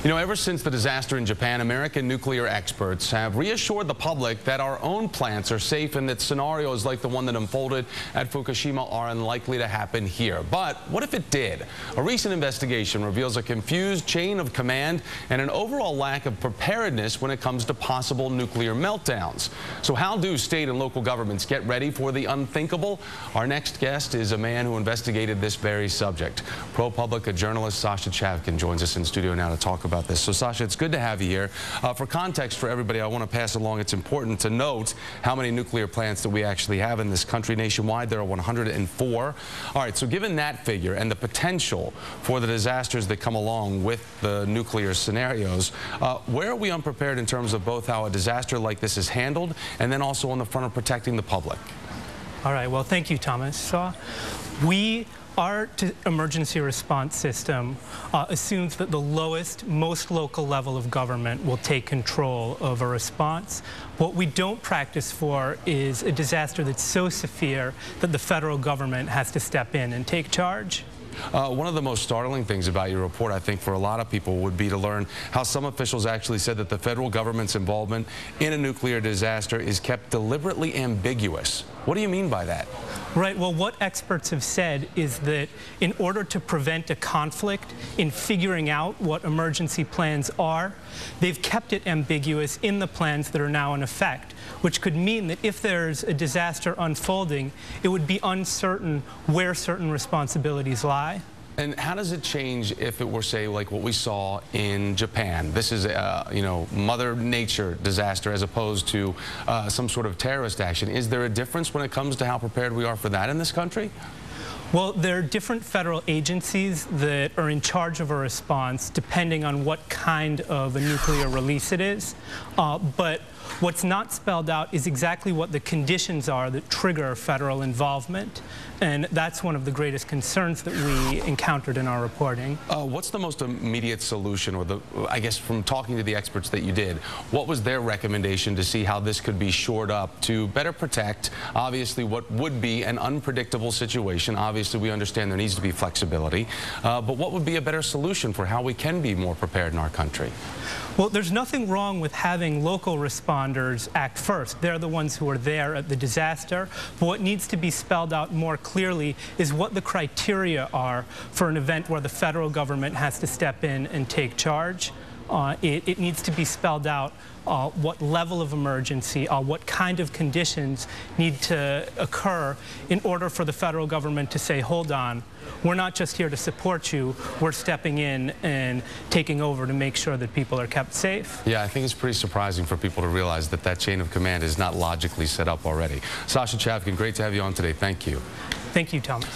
You know, ever since the disaster in Japan, American nuclear experts have reassured the public that our own plants are safe and that scenarios like the one that unfolded at Fukushima are unlikely to happen here. But what if it did? A recent investigation reveals a confused chain of command and an overall lack of preparedness when it comes to possible nuclear meltdowns. So how do state and local governments get ready for the unthinkable? Our next guest is a man who investigated this very subject. ProPublica journalist Sasha Chavkin joins us in studio now to talk about this. So Sasha, it's good to have you here. For context for everybody, I want to pass along, it's important to note how many nuclear plants that we actually have in this country. Nationwide, there are 104. All right, so given that figure and the potential for the disasters that come along with the nuclear scenarios, where are we unprepared in terms of both how a disaster like this is handled and then also on the front of protecting the public? All right, well, thank you, Thomas. Our emergency response system assumes that the lowest, most local level of government will take control of a response. What we don't practice for is a disaster that's so severe that the federal government has to step in and take charge. One of the most startling things about your report, I think, for a lot of people would be to learn how some officials actually said that the federal government's involvement in a nuclear disaster is kept deliberately ambiguous. What do you mean by that? Right. Well, what experts have said is that in order to prevent a conflict in figuring out what emergency plans are, they've kept it ambiguous in the plans that are now in effect, which could mean that if there's a disaster unfolding, it would be uncertain where certain responsibilities lie. And how does it change if it were, say, like what we saw in Japan? This is a, Mother Nature disaster as opposed to some sort of terrorist action. Is there a difference when it comes to how prepared we are for that in this country? Well, there are different federal agencies that are in charge of a response depending on what kind of a nuclear release it is. But what's not spelled out is exactly what the conditions are that trigger federal involvement. And that's one of the greatest concerns that we encountered in our reporting. What's the most immediate solution, or I guess from talking to the experts that you did, what was their recommendation to see how this could be shored up to better protect, obviously, what would be an unpredictable situation? Obviously, we understand there needs to be flexibility, but what would be a better solution for how we can be more prepared in our country? Well, there's nothing wrong with having local responders act first. They're the ones who are there at the disaster. But what needs to be spelled out more clearly is what the criteria are for an event where the federal government has to step in and take charge. It needs to be spelled out what level of emergency, what kind of conditions need to occur in order for the federal government to say, hold on, we're not just here to support you, we're stepping in and taking over to make sure that people are kept safe. Yeah, I think it's pretty surprising for people to realize that that chain of command is not logically set up already. Sasha Chavkin, great to have you on today. Thank you. Thank you, Thomas.